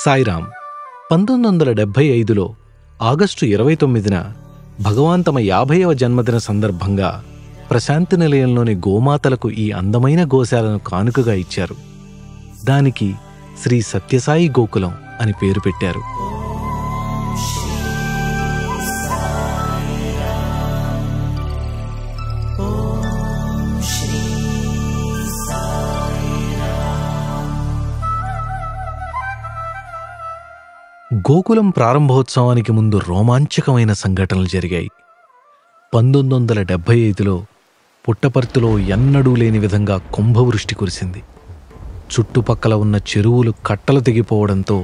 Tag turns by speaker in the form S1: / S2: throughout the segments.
S1: Sairam 1975లో August 29న భగవాన్ తమ 50వ జన్మదిన సందర్భంగా ప్రశాంతి నిలయంలోని గోమాతలకు ఈ అందమైన గోశాలను కానుకగా ఇచ్చారు. దానికి శ్రీ సత్యసాయి గోకులం అని పేరు పెట్టారు. గోకులం ప్రారంభోత్సవానికి ముందు రోమాంచకమైన సంఘటనలు జరిగాయి. 1975లో పుట్టపర్తిలో ఎన్నడూ లేని విధంగా కుంభవృష్టి కురిసింది. చుట్టుపక్కల ఉన్న చెరువులు కట్టలు తెగిపోవడంతో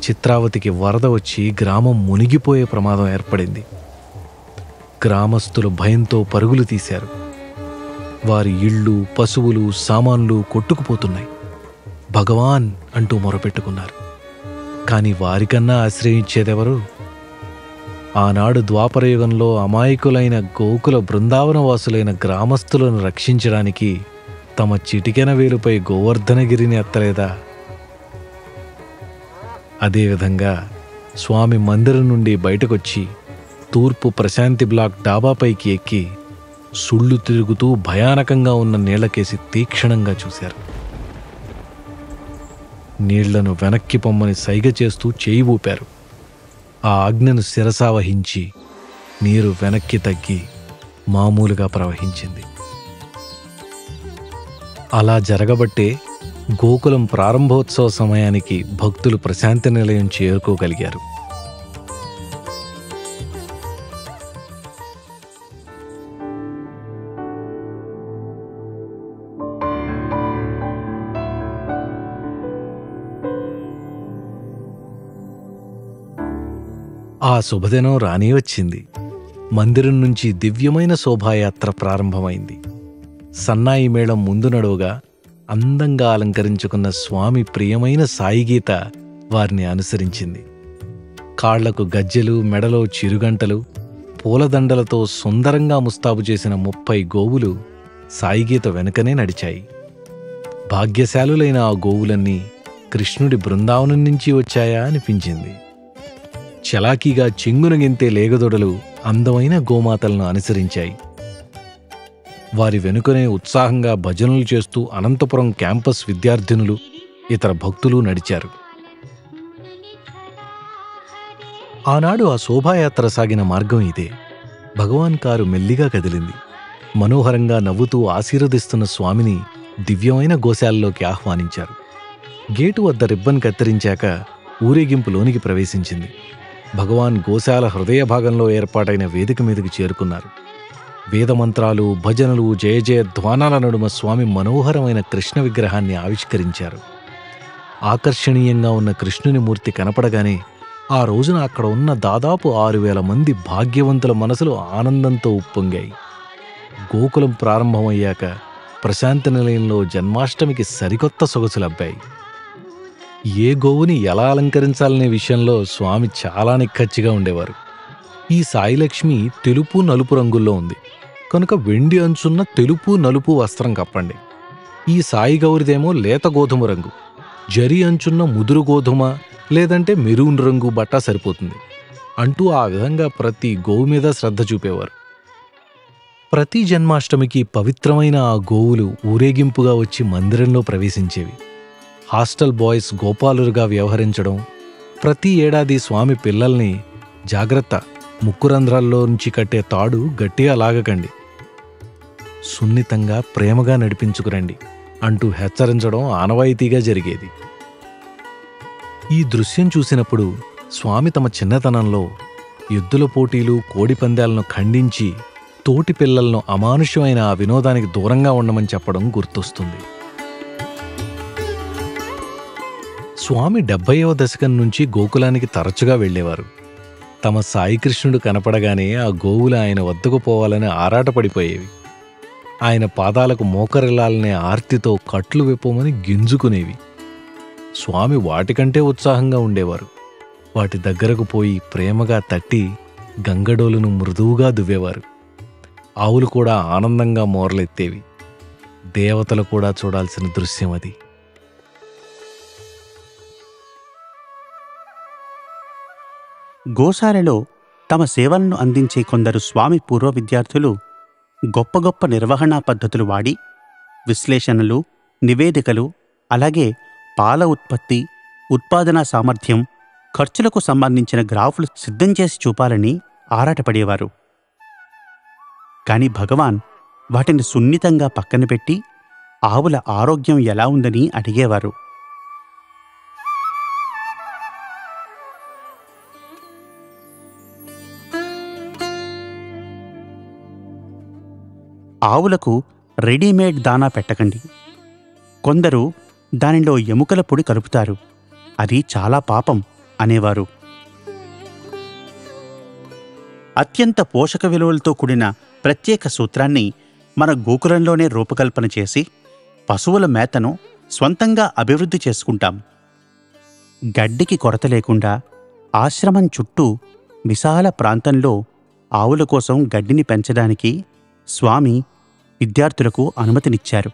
S1: చిత్రావతికి వరద వచ్చి గ్రామం మునిగిపోయే ప్రమాదం ఏర్పడింది. గ్రామస్తులు భయంతో పరుగులు తీశారు. వారి ఇళ్ళు, పశువులు, సామాన్లు కొట్టుకుపోతున్నాయి. భగవాన్ అంటూ మొరపెట్టుకున్నారు. కాని వారికన్నా ఆశ్రయించేదెవరు? ఆనాడు ద్వాపరయుగంలో అమాయకులైన గోకుల బృందావనవాసులైన గ్రామస్తులను రక్షించడానికి తమ చిటికెన వేలుపై గోవర్ధనగిరిని ఎత్తలేదా? అదేవిధంగా స్వామి మందిరం నుండి బయటకొచ్చి తూర్పు ప్రశాంతి బ్లాక్ డాబాపైకి ఎక్కి సుళ్ళు తిరుగుతూ భయానకంగా ఉన్న నీళ్లకేసి తీక్షణంగా చూశారు. నీళ్లను వెనక్కి పొమ్మని సైగ చేస్తూ చేయి ఊపారు. ఆ ఆజ్ఞను శిరసావహించి నీరు వెనక్కి తగ్గి మామూలుగా ప్రవహించింది. అలా జరగబట్టే గోకులం ప్రారంభోత్సవ సమయానికి భక్తులు ప్రశాంతి నిలయం చేరుకోగలిగారు. ఆ శుభదినం రానే వచ్చింది. మందిరం నుంచి దివ్యమైన శోభాయాత్ర ప్రారంభమైంది. సన్నాయి మేళం ముందు నడువగా అందంగా అలంకరించుకున్న స్వామి ప్రియమైన సాయిగీత వారిని అనుసరించింది. కాళ్లకు గజ్జెలు, మెడలో చిరుగంటలు, పూలదండలతో సుందరంగా ముస్తాబు చేసిన 30 గోవులు సాయిగీత వెనుకనే నడిచాయి. భాగ్యశాలులైన ఆ గోవులన్నీ కృష్ణుడి బృందావనం నుంచి వచ్చాయా అనిపించింది. చలాకీగా చెంగున గింతే లేగదొడలు అందమైన గోమాతలను అనుసరించాయి. వారి వెనుకనే ఉత్సాహంగా భజనలు చేస్తూ అనంతపురం క్యాంపస్ విద్యార్థినులు, ఇతర భక్తులు నడిచారు. ఆనాడు ఆ శోభాయాత్ర సాగిన మార్గం ఇదే. భగవాన్ కారు మెల్లిగా కదిలింది. మనోహరంగా నవ్వుతూ ఆశీర్వదిస్తున్న స్వామిని దివ్యమైన గోశాలలోకి ఆహ్వానించారు. గేటు వద్ద రిబ్బన్ కత్తిరించాక ఊరేగింపు లోనికి ప్రవేశించింది. భగవాన్ గోశాల హృదయ భాగంలో ఏర్పాటైన వేదిక మీదకి చేరుకున్నారు. వేదమంత్రాలు, భజనలు, జయ జయ ధ్వానాల నడుమ స్వామి మనోహరమైన కృష్ణ విగ్రహాన్ని ఆవిష్కరించారు. ఆకర్షణీయంగా ఉన్న కృష్ణుని మూర్తి కనపడగానే ఆ రోజున అక్కడ ఉన్న దాదాపు 6000 మంది భాగ్యవంతుల మనసులు ఆనందంతో ఉప్పొంగాయి. గోకులం ప్రారంభమయ్యాక ప్రశాంతి నిలయంలో జన్మాష్టమికి సరికొత్త సొగసులబ్బాయి. ఏ గోవుని ఎలా అలంకరించాలనే విషయంలో స్వామి చాలా నిక్కచ్చిగా ఉండేవారు. ఈ సాయిలక్ష్మి తెలుపు, నలుపు రంగుల్లో ఉంది కనుక వెండి అంచున్న తెలుపు, నలుపు వస్త్రం కప్పండి. ఈ సాయి గౌరిదేమో లేత గోధుమ రంగు, జరి అంచున్న ముదురు గోధుమ లేదంటే మెరూన్ రంగు బట్ట సరిపోతుంది అంటూ ఆ విధంగా ప్రతి గోవు మీద శ్రద్ధ చూపేవారు. ప్రతి జన్మాష్టమికి పవిత్రమైన ఆ గోవులు ఊరేగింపుగా వచ్చి మందిరంలో ప్రవేశించేవి. హాస్టల్ బాయ్స్ గోపాలురుగా వ్యవహరించడం, ప్రతి ఏడాది స్వామి పిల్లల్ని జాగ్రత్త, ముక్కురంధ్రాల్లో నుంచి కట్టే తాడు గట్టిగా లాగకండి, సున్నితంగా ప్రేమగా నడిపించుకురండి అంటూ హెచ్చరించడం ఆనవాయితీగా జరిగేది. ఈ దృశ్యం చూసినప్పుడు స్వామి తమ చిన్నతనంలో ఎద్దుల పోటీలు, కోడి పందాలను ఖండించి తోటి పిల్లలను అమానుష్యమైన ఆ వినోదానికి దూరంగా ఉండమని చెప్పడం గుర్తొస్తుంది. స్వామి 70వ దశకం నుంచి గోకులానికి తరచుగా వెళ్లేవారు. తమ సాయికృష్ణుడు కనపడగానే ఆ గోవులు ఆయన వద్దకు పోవాలని ఆరాటపడిపోయేవి. ఆయన పాదాలకు మోకరిల్లాలనే ఆర్తితో కట్లు విప్పమని గింజుకునేవి. స్వామి వాటికంటే ఉత్సాహంగా ఉండేవారు. వాటి దగ్గరకు పోయి ప్రేమగా తట్టి గంగడోలును మృదువుగా దువ్వేవారు. ఆవులు కూడా ఆనందంగా మోరలెత్తేవి. దేవతలు కూడా చూడాల్సిన దృశ్యం అది.
S2: గోశాలలో తమ సేవలను అందించే కొందరు స్వామి పూర్వ విద్యార్థులు గొప్ప గొప్ప నిర్వహణా పద్ధతులు వాడి విశ్లేషణలు, నివేదికలు, అలాగే పాల ఉత్పత్తి, ఉత్పాదనా సామర్థ్యం, ఖర్చులకు సంబంధించిన గ్రాఫులు సిద్ధం చేసి చూపాలని ఆరాటపడేవారు. కాని భగవాన్ వాటిని సున్నితంగా పక్కన పెట్టి ఆవుల ఆరోగ్యం ఎలా ఉందని అడిగేవారు. ఆవులకు రెడీమేడ్ దానా పెట్టకండి. కొందరు దానిలో ఎముకల పొడి కలుపుతారు, అది చాలా పాపం అనేవారు. అత్యంత పోషక విలువలతో కూడిన ప్రత్యేక సూత్రాన్ని మన గోకులంలోనే రూపకల్పన చేసి పశువుల మేతను స్వంతంగా అభివృద్ధి చేసుకుంటాం. గడ్డికి కొరత లేకుండా ఆశ్రమం చుట్టూ విశాల ప్రాంతంలో ఆవుల కోసం గడ్డిని పెంచడానికి స్వామి విద్యార్థులకు అనుమతినిచ్చారు.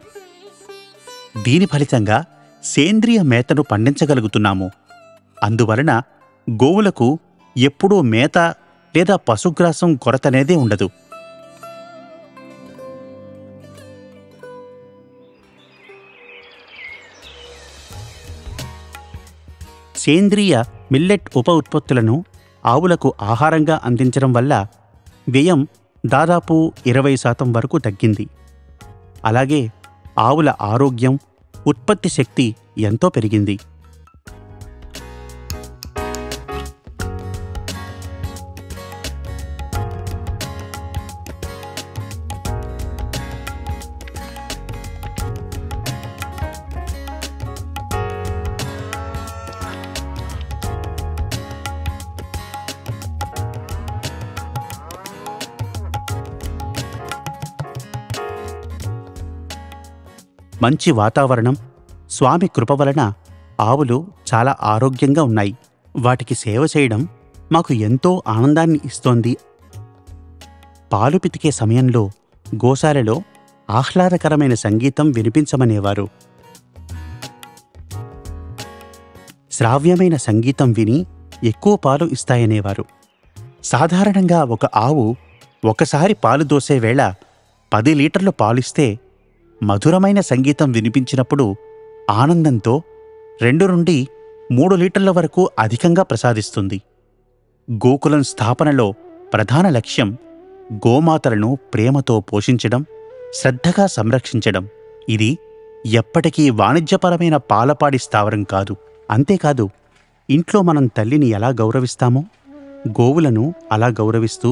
S2: దీని ఫలితంగా సేంద్రియ మేతను పండించగలుగుతున్నాము. అందువలన గోవులకు ఎప్పుడూ మేత లేదా పశుగ్రాసం కొరతనేదే ఉండదు. సేంద్రియ మిల్లెట్ ఉప ఉత్పత్తులను ఆవులకు ఆహారంగా అందించడం వల్ల వ్యయం దాదాపు 20% వరకు తగ్గింది. అలాగే ఆవుల ఆరోగ్యం, ఉత్పత్తి శక్తి ఎంతో పెరిగింది. మంచి వాతావరణం, స్వామి కృప వలన ఆవులు చాలా ఆరోగ్యంగా ఉన్నాయి. వాటికి సేవ చేయడం మాకు ఎంతో ఆనందాన్ని ఇస్తోంది. పాలు పితికే సమయంలో గోశాలలో ఆహ్లాదకరమైన సంగీతం వినిపించమనేవారు. శ్రావ్యమైన సంగీతం విని ఎక్కువ పాలు ఇస్తాయనేవారు. సాధారణంగా ఒక ఆవు ఒకసారి పాలు దోసే వేళ 10 లీటర్లు పాలిస్తే మధురమైన సంగీతం వినిపించినప్పుడు ఆనందంతో 2 నుండి 3 లీటర్ల వరకు అధికంగా ప్రసాదిస్తుంది. గోకులం స్థాపనలో ప్రధాన లక్ష్యం గోమాతలను ప్రేమతో పోషించడం, శ్రద్ధగా సంరక్షించడం. ఇది ఎప్పటికీ వాణిజ్యపరమైన పాలపాడి స్థావరం కాదు. అంతేకాదు, ఇంట్లో మనం తల్లిని ఎలా గౌరవిస్తామో గోవులను అలా గౌరవిస్తూ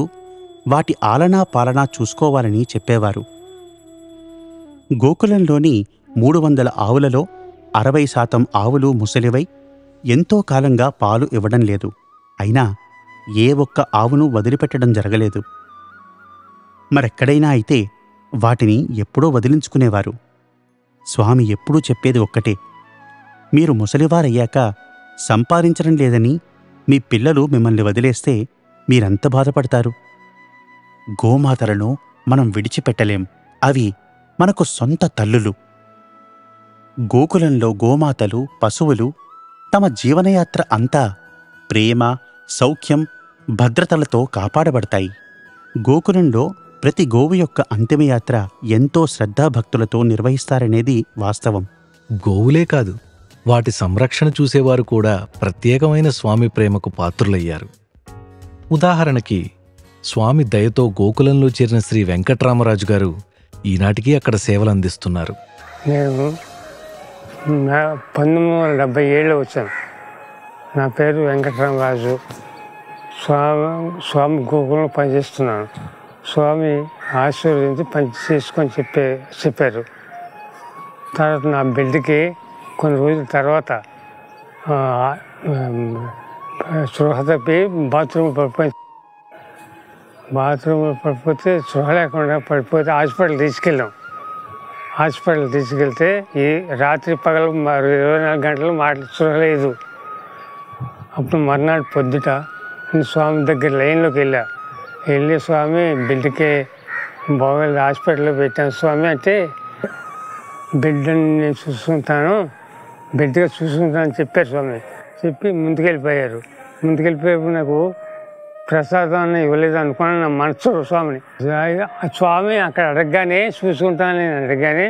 S2: వాటి ఆలనా పాలనా చూసుకోవాలని చెప్పేవారు. గోకులంలోని 300 ఆవులలో 60% ఆవులు ముసలివై ఎంతో కాలంగా పాలు ఇవ్వడం లేదు. అయినా ఏ ఒక్క ఆవును వదిలిపెట్టడం జరగలేదు. మరెక్కడైనా అయితే వాటిని ఎప్పుడో వదిలించుకునేవారు. స్వామి ఎప్పుడూ చెప్పేది ఒక్కటే, మీరు ముసలివారయ్యాక సంపాదించడం లేదని మీ పిల్లలు మిమ్మల్ని వదిలేస్తే మీరెంత బాధపడతారు? గోమాతలను మనం విడిచిపెట్టలేం. అవి మనకు సొంత తల్లులు. గోకులంలో గోమాతలు, పశువులు తమ జీవనయాత్ర అంతా ప్రేమ, సౌఖ్యం, భద్రతలతో కాపాడబడతాయి. గోకులంలో ప్రతి గోవు యొక్క అంతిమయాత్ర ఎంతో శ్రద్ధాభక్తులతో నిర్వహిస్తారనేది వాస్తవం.
S1: గోవులే కాదు, వాటి సంరక్షణ చూసేవారు కూడా ప్రత్యేకమైన స్వామి ప్రేమకు పాత్రులయ్యారు. ఉదాహరణకి స్వామి దయతో గోకులంలో చేరిన శ్రీ వెంకట్రామరాజు గారు ఈనాటికి అక్కడ సేవలు అందిస్తున్నారు.
S3: నేను 1977 వచ్చాను. నా పేరు వెంకట్రామరాజు. స్వామి గోకులంలో పనిచేస్తున్నాను. స్వామి ఆశీర్వదించి పని చేసుకొని చెప్పారు. తర్వాత నా బిడ్డకి కొన్ని రోజుల తర్వాత స్పృహ తప్పి బాత్రూమ్లో పడిపోతే స్పృహ లేకుండా పడిపోతే హాస్పిటల్ తీసుకెళ్తే ఈ రాత్రి పగలు 24 గంటలు స్పృహ లేదు. అప్పుడు మర్నాడు పొద్దుట స్వామి దగ్గర లైన్లోకి వెళ్ళి స్వామి బిడ్డకి బాగోలేదు, హాస్పిటల్లో పెట్టాను స్వామి అంటే, బిడ్డని నేను బిడ్డగా చూసుకుంటానని చెప్పారు స్వామి. చెప్పి ముందుకెళ్ళిపోయారు. ముందుకెళ్ళిపోయేప్పుడు నాకు ప్రసాదాన్ని ఇవ్వలేదు అనుకున్నాను నా మనసు స్వామిని. ఆ స్వామి అక్కడ అడగగానే చూసుకుంటాను నేను అడగగానే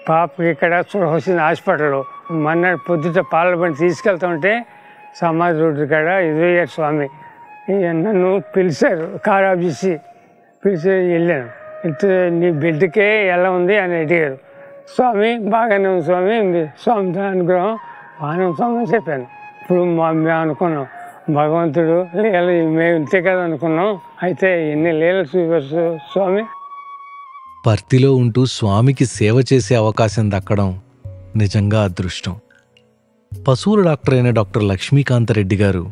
S3: పాపకి ఇక్కడ వచ్చింది హాస్పిటల్లో. మన్నాడు పొద్దుట పాల బండి తీసుకెళ్తుంటే సమాధి రోడ్డు కాడ ఎదురయ్యారు స్వామి. నన్ను పిలిచారు, కారు ఆఫ్ చేసి పిలిచి వెళ్ళాను. వెళ్తే నీ బిడ్డకే ఎలా ఉంది అని అడిగారు. స్వామి బాగానే ఉంది స్వామి, స్వామి అనుగ్రహం బాగానే ఉంది స్వామి అని చెప్పాను. ఇప్పుడు మేము అనుకున్నాం భగవంతుడు లీలలు మేము ఇంతే కదా అనుకున్నాం, అయితే ఎన్ని లీలలు చూపిస్తు స్వామి.
S1: పర్తిలో ఉంటూ స్వామికి సేవ చేసే అవకాశం దక్కడం నిజంగా అదృష్టం. పశువుల డాక్టర్ అయిన డాక్టర్ లక్ష్మీకాంతరెడ్డి గారు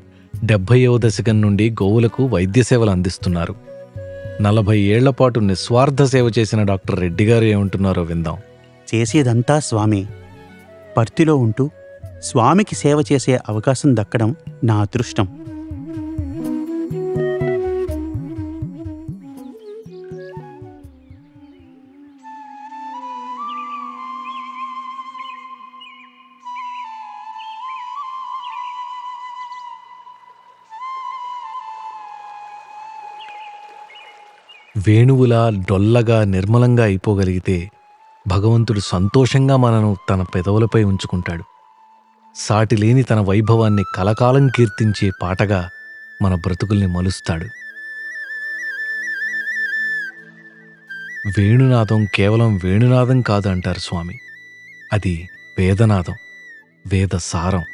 S1: 70వ దశకం నుండి గోవులకు వైద్య సేవలు అందిస్తున్నారు. 40 ఏళ్ల పాటు నిస్వార్థ సేవ చేసిన డాక్టర్ రెడ్డి గారు ఏమంటున్నారో విందాం.
S2: చేసేదంతా స్వామి. పర్తిలో ఉంటూ స్వామికి సేవ చేసే అవకాశం దక్కడం నా అదృష్టం.
S1: వేణువులా డొల్లగా నిర్మలంగా అయిపోగలిగితే భగవంతుడు సంతోషంగా మనను తన పెదవులపై ఉంచుకుంటాడు. సాటిలేని తన వైభవాన్ని కలకాలం కీర్తించే పాటగా మన బ్రతుకుల్ని మలుస్తాడు. వేణునాదం కేవలం వేణునాదం కాదు అంటారు స్వామి. అది వేదనాదం, వేద సారం.